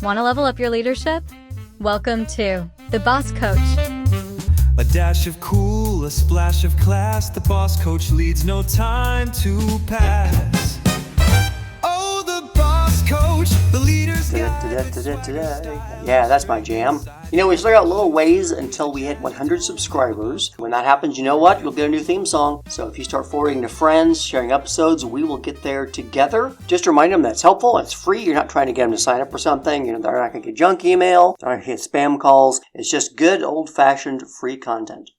Want to level up your leadership? Welcome to The Boss Coach. A dash of cool, a splash of class. The Boss Coach leads, no time to pass. Oh, the Boss Coach, the leader's Yeah, that's my jam. You know, we start out little ways until we hit 100 subscribers. When that happens, you know what? You'll get a new theme song. So if you start forwarding to friends, sharing episodes, we will get there together. Just remind them that's helpful. It's free. You're not trying to get them to sign up for something. You know, they're not going to get junk email. They're not going to get spam calls. It's just good old-fashioned free content.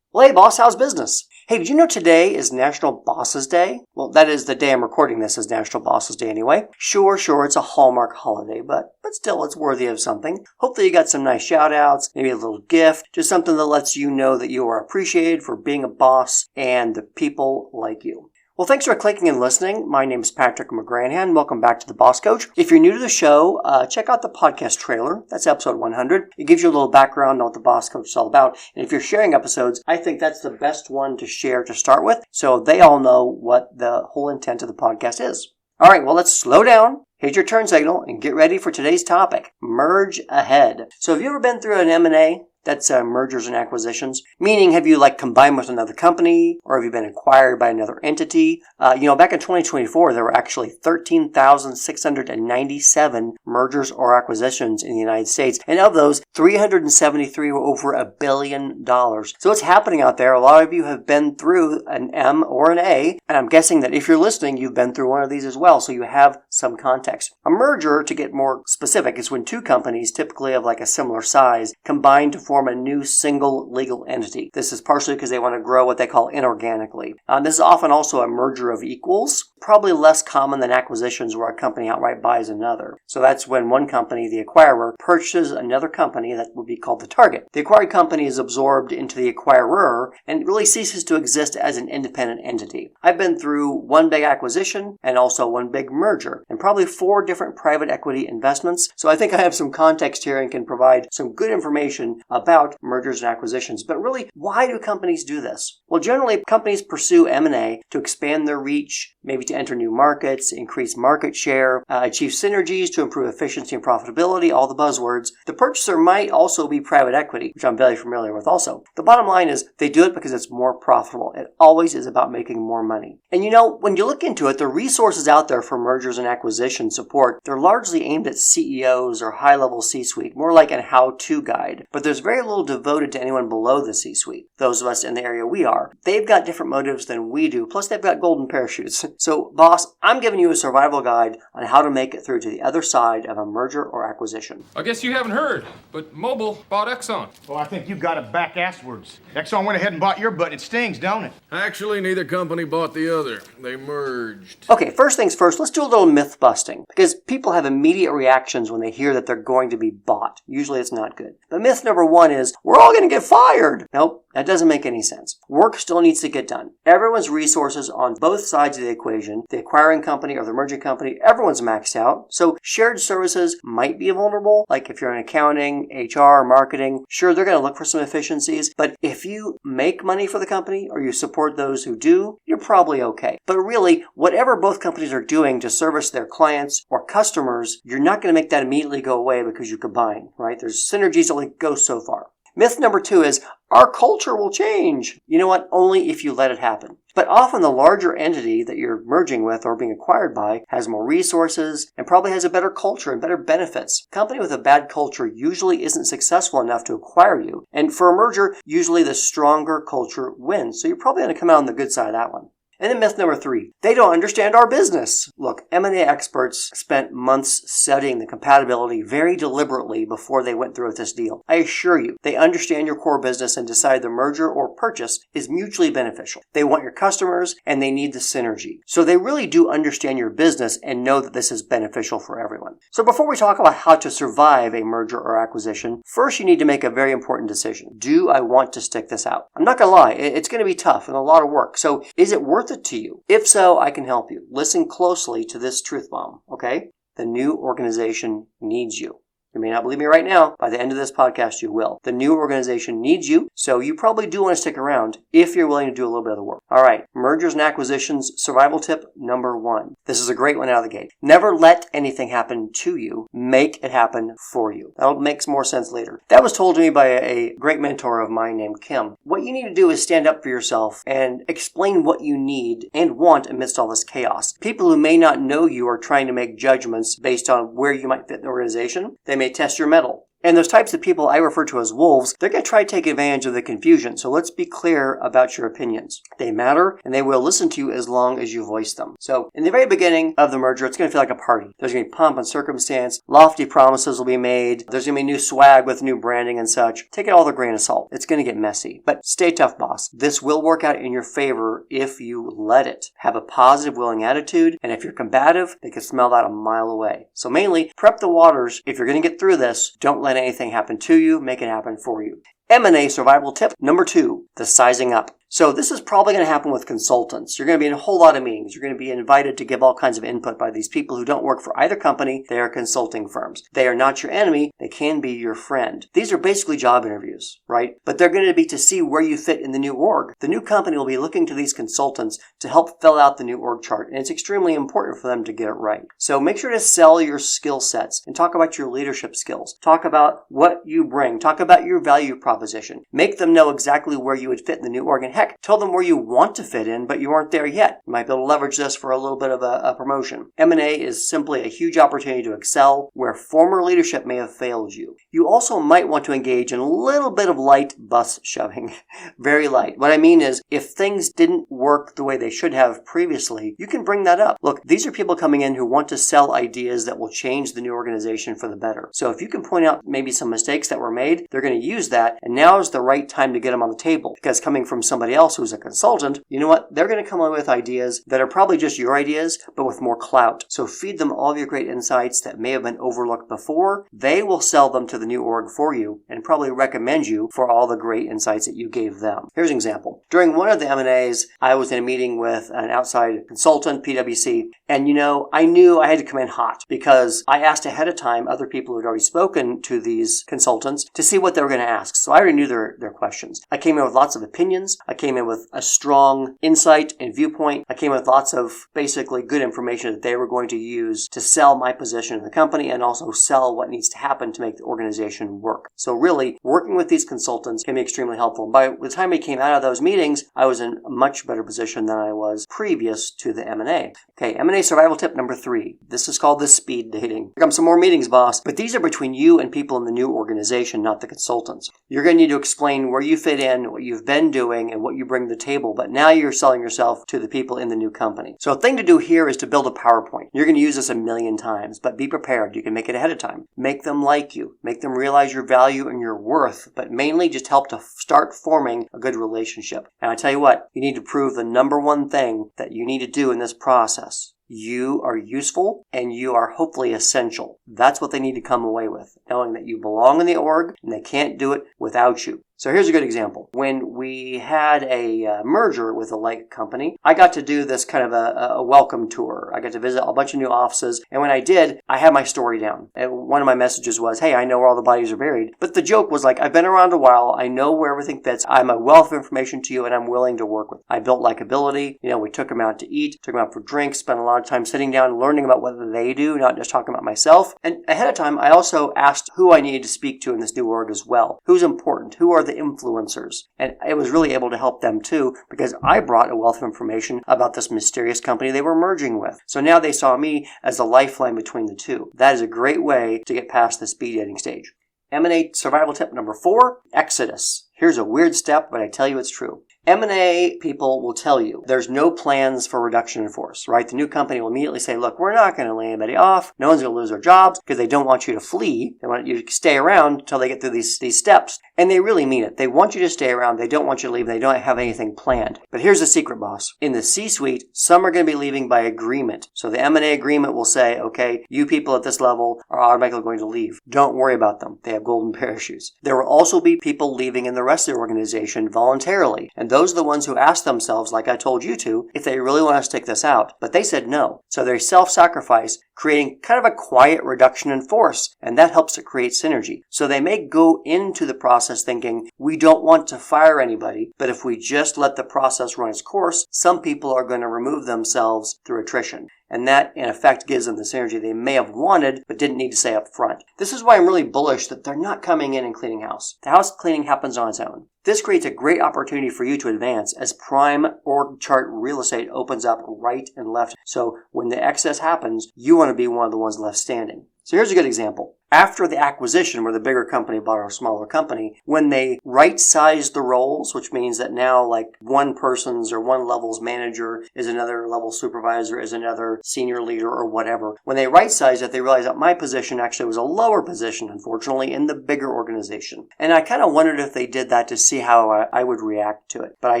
Well, hey, boss, how's business? Hey, did you know today is National Bosses Day? Well, that is the day I'm recording this is National Bosses Day anyway. Sure, it's a Hallmark holiday, but still, it's worthy of something. Hopefully you got some nice shout-outs, maybe a little gift, just something that lets you know that you are appreciated for being a boss and the people like you. Well, thanks for clicking and listening. My name is Patrick McGranahan. Welcome back to The Boss Coach. If you're new to the show, check out the podcast trailer. That's episode 100. It gives you a little background on what The Boss Coach is all about. And if you're sharing episodes, I think that's the best one to share to start with, so they all know what the whole intent of the podcast is. All right, well, let's slow down, hit your turn signal, and get ready for today's topic, merge ahead. So have you ever been through an M&A? That's mergers and acquisitions. Meaning, have you combined with another company, or have you been acquired by another entity? Back in 2024, there were actually 13,697 mergers or acquisitions in the United States. And of those, 373 were over $1 billion. So what's happening out there? A lot of you have been through an M or an A, and I'm guessing that if you're listening, you've been through one of these as well, so you have some context. A merger, to get more specific, is when two companies, typically of a similar size, combine to form a new single legal entity. This is partially because they want to grow what they call inorganically. This is often also a merger of equals, probably less common than acquisitions where a company outright buys another. So that's when one company, the acquirer, purchases another company that would be called the target. The acquired company is absorbed into the acquirer and really ceases to exist as an independent entity. I've been through one big acquisition and also one big merger and probably 4 different private equity investments. So I think I have some context here and can provide some good information about mergers and acquisitions. But really, why do companies do this? Well, generally, companies pursue M&A to expand their reach, maybe to enter new markets, increase market share, achieve synergies to improve efficiency and profitability, all the buzzwords. The purchaser might also be private equity, which I'm very familiar with also. The bottom line is they do it because it's more profitable. It always is about making more money. And when you look into it, the resources out there for mergers and acquisition support, they're largely aimed at CEOs or high-level C-suite, more like a how-to guide. But there's very little devoted to anyone below the C-suite, those of us in the area we are. They've got different motives than we do, plus they've got golden parachutes. So, boss, I'm giving you a survival guide on how to make it through to the other side of a merger or acquisition. I guess you haven't heard, but Mobil bought Exxon. Well, I think you got it back asswards. Exxon went ahead and bought your butt. It stings, don't it? Actually, neither company bought the other. They merged. Okay, first things first, let's do a little myth busting, because people have immediate reactions when they hear that they're going to be bought. Usually it's not good. But myth number 1 is, we're all going to get fired. Nope. That doesn't make any sense. Work still needs to get done. Everyone's resources on both sides of the equation, the acquiring company or the merging company, everyone's maxed out. So shared services might be vulnerable. Like if you're in accounting, HR, marketing, sure, they're going to look for some efficiencies. But if you make money for the company or you support those who do, you're probably okay. But really, whatever both companies are doing to service their clients or customers, you're not going to make that immediately go away because you combine, right? There's synergies that only go so far. Myth number 2 is, our culture will change. You know what? Only if you let it happen. But often the larger entity that you're merging with or being acquired by has more resources and probably has a better culture and better benefits. A company with a bad culture usually isn't successful enough to acquire you. And for a merger, usually the stronger culture wins. So you're probably going to come out on the good side of that one. And then myth number 3, they don't understand our business. Look, M&A experts spent months studying the compatibility very deliberately before they went through with this deal. I assure you, they understand your core business and decide the merger or purchase is mutually beneficial. They want your customers and they need the synergy. So they really do understand your business and know that this is beneficial for everyone. So before we talk about how to survive a merger or acquisition, first you need to make a very important decision. Do I want to stick this out? I'm not going to lie, it's going to be tough and a lot of work. So is it worth it to you? If so, I can help you. Listen closely to this truth bomb, okay? The new organization needs you. You may not believe me right now. By the end of this podcast, you will. The new organization needs you, so you probably do want to stick around if you're willing to do a little bit of the work. All right, mergers and acquisitions survival tip number 1. This is a great one out of the gate. Never let anything happen to you. Make it happen for you. That makes more sense later. That was told to me by a great mentor of mine named Kim. What you need to do is stand up for yourself and explain what you need and want amidst all this chaos. People who may not know you are trying to make judgments based on where you might fit in the organization. They may test your mettle. And those types of people I refer to as wolves, they're going to try to take advantage of the confusion. So let's be clear about your opinions. They matter, and they will listen to you as long as you voice them. So in the very beginning of the merger, it's going to feel like a party. There's going to be pomp and circumstance. Lofty promises will be made. There's going to be new swag with new branding and such. Take it all with a grain of salt. It's going to get messy. But stay tough, boss. This will work out in your favor if you let it. Have a positive, willing attitude. And if you're combative, they can smell that a mile away. So mainly, prep the waters. If you're going to get through this, don't let anything happen to you, make it happen for you. M&A survival tip number 2, the sizing up. So this is probably going to happen with consultants. You're going to be in a whole lot of meetings. You're going to be invited to give all kinds of input by these people who don't work for either company. They are consulting firms. They are not your enemy. They can be your friend. These are basically job interviews, right? But they're going to be to see where you fit in the new org. The new company will be looking to these consultants to help fill out the new org chart. And it's extremely important for them to get it right. So make sure to sell your skill sets and talk about your leadership skills. Talk about what you bring. Talk about your value proposition. Make them know exactly where you would fit in the new org. And heck, tell them where you want to fit in, but you aren't there yet. You might be able to leverage this for a little bit of a promotion. M&A is simply a huge opportunity to excel where former leadership may have failed you. You also might want to engage in a little bit of light bus shoving. Very light. What I mean is, if things didn't work the way they should have previously, you can bring that up. Look, these are people coming in who want to sell ideas that will change the new organization for the better. So if you can point out maybe some mistakes that were made, they're going to use that, and now is the right time to get them on the table. Because coming from somebody else who's a consultant, you know what? They're going to come up with ideas that are probably just your ideas, but with more clout. So feed them all of your great insights that may have been overlooked before. They will sell them to the new org for you and probably recommend you for all the great insights that you gave them. Here's an example. During one of the M&As, I was in a meeting with an outside consultant, PwC, and I knew I had to come in hot because I asked ahead of time other people who had already spoken to these consultants to see what they were going to ask. So I already knew their questions. I came in with lots of opinions. I came in with a strong insight and viewpoint. I came in with lots of basically good information that they were going to use to sell my position in the company and also sell what needs to happen to make the organization work. So really, working with these consultants can be extremely helpful. By the time we came out of those meetings, I was in a much better position than I was previous to the M&A. Okay, M&A survival tip number 3. This is called the speed dating. Here come some more meetings, boss. But these are between you and people in the new organization, not the consultants. You're going to need to explain where you fit in, what you've been doing, and what you bring to the table. But now you're selling yourself to the people in the new company. So a thing to do here is to build a PowerPoint. You're going to use this a million times, but be prepared. You can make it ahead of time. Make them like you. Make them realize your value and your worth, but mainly just help to start forming a good relationship. And I tell you what, you need to prove the number one thing that you need to do in this process. You are useful and you are hopefully essential. That's what they need to come away with, knowing that you belong in the org and they can't do it without you. So here's a good example. When we had a merger with a light company, I got to do this kind of a welcome tour. I got to visit a bunch of new offices. And when I did, I had my story down. And one of my messages was, hey, I know where all the bodies are buried. But the joke was like, I've been around a while. I know where everything fits. I'm a wealth of information to you and I'm willing to work with. I built likability. We took them out to eat, took them out for drinks, spent a lot of time sitting down and learning about what they do, not just talking about myself. And ahead of time, I also asked who I needed to speak to in this new org as well. Who's important? Who are the influencers? And I was really able to help them too because I brought a wealth of information about this mysterious company they were merging with. So now they saw me as the lifeline between the two. That is a great way to get past the speed dating stage. M&A survival tip number 4, Exodus. Here's a weird step, but I tell you it's true. M&A people will tell you there's no plans for reduction in force, right? The new company will immediately say, look, we're not going to lay anybody off. No one's going to lose their jobs because they don't want you to flee. They want you to stay around until they get through these steps. And they really mean it. They want you to stay around. They don't want you to leave. They don't have anything planned. But here's the secret, boss. In the C-suite, some are going to be leaving by agreement. So the M&A agreement will say, okay, you people at this level are automatically going to leave. Don't worry about them. They have golden parachutes. There will also be people leaving in the rest of the organization voluntarily. And those are the ones who asked themselves, like I told you to, if they really want to stick this out. But they said no. So they self-sacrifice, creating kind of a quiet reduction in force, and that helps to create synergy. So they may go into the process thinking, we don't want to fire anybody, but if we just let the process run its course, some people are going to remove themselves through attrition. And that, in effect, gives them the synergy they may have wanted, but didn't need to say up front. This is why I'm really bullish that they're not coming in and cleaning house. The house cleaning happens on its own. This creates a great opportunity for you to advance as prime org chart real estate opens up right and left. So when the excess happens, you want to be one of the ones left standing. So here's a good example. After the acquisition, where the bigger company bought a smaller company, when they right-sized the roles, which means that now like one person's or one level's manager is another level supervisor, is another senior leader or whatever. When they right-sized it, they realized that my position actually was a lower position, unfortunately, in the bigger organization. And I kind of wondered if they did that to see how I would react to it. But I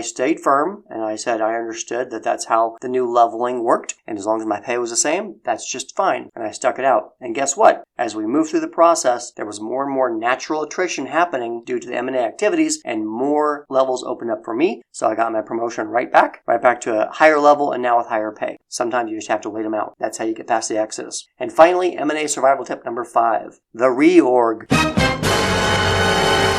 stayed firm, and I said I understood that that's how the new leveling worked, and as long as my pay was the same, that's just fine. And I stuck it out. And guess what? As we moved through the process, there was more and more natural attrition happening due to the M&A activities, and more levels opened up for me. So I got my promotion right back to a higher level, and now with higher pay. Sometimes you just have to wait them out. That's how you get past the exodus. And finally, M&A survival tip number 5, the reorg.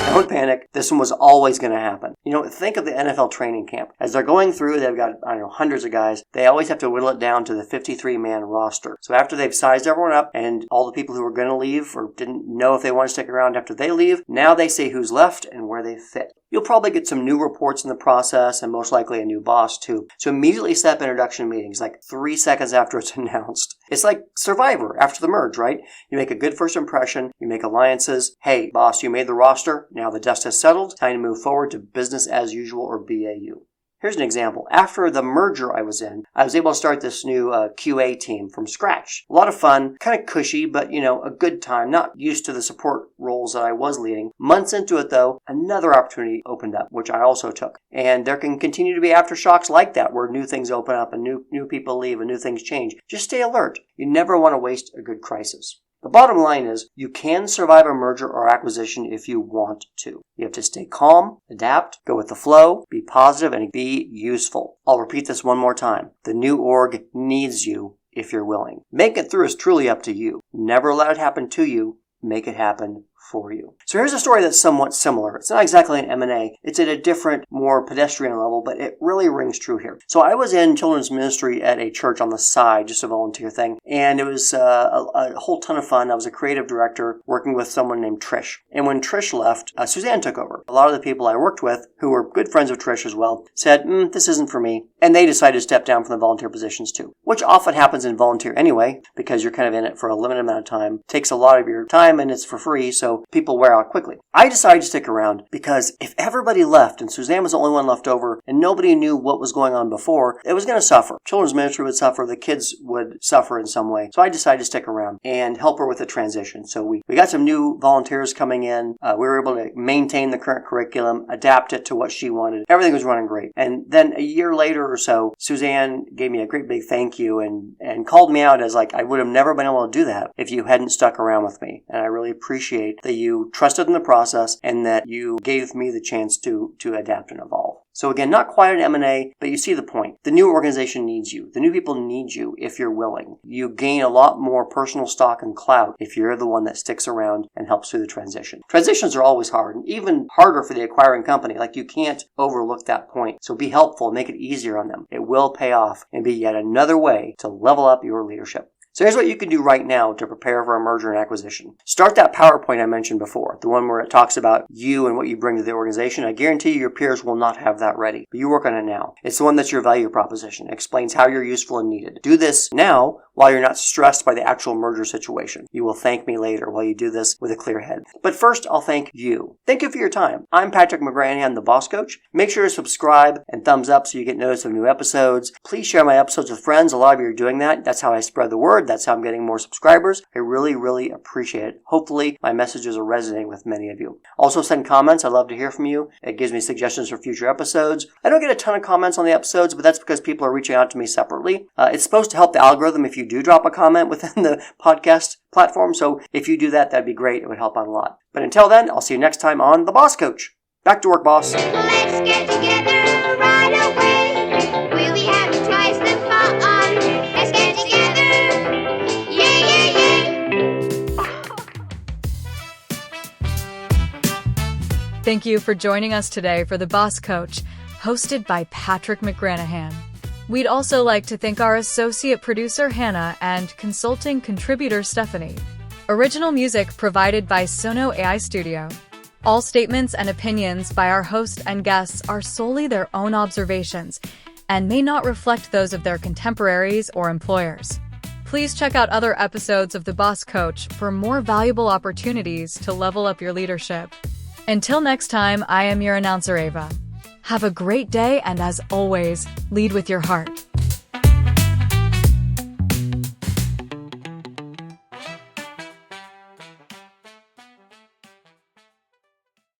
Don't panic. This one was always going to happen. Think of the NFL training camp. As they're going through, they've got, hundreds of guys. They always have to whittle it down to the 53-man roster. So after they've sized everyone up and all the people who were going to leave or didn't know if they want to stick around after they leave, now they say who's left and where they fit. You'll probably get some new reports in the process and most likely a new boss too. So immediately set up introduction meetings like 3 seconds after it's announced. It's like Survivor after the merge, right? You make a good first impression, you make alliances. Hey, boss, you made the roster. Now the dust has settled. Time to move forward to business as usual or BAU. Here's an example. After the merger I was in, I was able to start this new QA team from scratch. A lot of fun, kind of cushy, but a good time. Not used to the support roles that I was leading. Months into it though, another opportunity opened up, which I also took. And there can continue to be aftershocks like that where new things open up and new people leave and new things change. Just stay alert. You never want to waste a good crisis. The bottom line is, you can survive a merger or acquisition if you want to. You have to stay calm, adapt, go with the flow, be positive, and be useful. I'll repeat this one more time. The new org needs you if you're willing. Make it through is truly up to you. Never let it happen to you. Make it happen for you. So here's a story that's somewhat similar. It's not exactly an M&A. It's at a different, more pedestrian level, but it really rings true here. So I was in children's ministry at a church on the side, just a volunteer thing, and it was a whole ton of fun. I was a creative director working with someone named Trish. And when Trish left, Suzanne took over. A lot of the people I worked with, who were good friends of Trish as well, said, this isn't for me. And they decided to step down from the volunteer positions too, which often happens in volunteer anyway, because you're kind of in it for a limited amount of time. It takes a lot of your time and it's for free, so people wear out quickly. I decided to stick around because if everybody left and Suzanne was the only one left over and nobody knew what was going on before, it was going to suffer. Children's ministry would suffer. The kids would suffer in some way. So I decided to stick around and help her with the transition. So we got some new volunteers coming in. We were able to maintain the current curriculum, adapt it to what she wanted. Everything was running great. And then a year later or so, Suzanne gave me a great big thank you and called me out as like, I would have never been able to do that if you hadn't stuck around with me. And I really appreciate that you trusted in the process and that you gave me the chance to adapt and evolve. So again, not quite an M&A, but you see the point. The new organization needs you. The new people need you if you're willing. You gain a lot more personal stock and clout if you're the one that sticks around and helps through the transition. Transitions are always hard, and even harder for the acquiring company. Like, you can't overlook that point. So be helpful, make it easier on them. It will pay off and be yet another way to level up your leadership. So here's what you can do right now to prepare for a merger and acquisition. Start that PowerPoint I mentioned before, the one where it talks about you and what you bring to the organization. I guarantee you your peers will not have that ready, but you work on it now. It's the one that's your value proposition. It explains how you're useful and needed. Do this now while you're not stressed by the actual merger situation. You will thank me later while you do this with a clear head. But first, I'll thank you. Thank you for your time. I'm Patrick McGranahan, the Boss Coach. Make sure to subscribe and thumbs up so you get notice of new episodes. Please share my episodes with friends. A lot of you are doing that. That's how I spread the word. That's how I'm getting more subscribers. I really, really appreciate it. Hopefully, my messages are resonating with many of you. Also, send comments. I'd love to hear from you. It gives me suggestions for future episodes. I don't get a ton of comments on the episodes, but that's because people are reaching out to me separately. It's supposed to help the algorithm if you do drop a comment within the podcast platform. So if you do that, that'd be great. It would help out a lot. But until then, I'll see you next time on The Boss Coach. Back to work, boss. Let's get together right away. We'll be having twice the fun. Let's get together. Yay, yay, yay. Thank you for joining us today for The Boss Coach, hosted by Patrick McGranahan. We'd also like to thank our associate producer, Hannah, and consulting contributor, Stephanie. Original music provided by Sono AI Studio. All statements and opinions by our host and guests are solely their own observations and may not reflect those of their contemporaries or employers. Please check out other episodes of The Boss Coach for more valuable opportunities to level up your leadership. Until next time, I am your announcer, Ava. Have a great day, and as always, lead with your heart.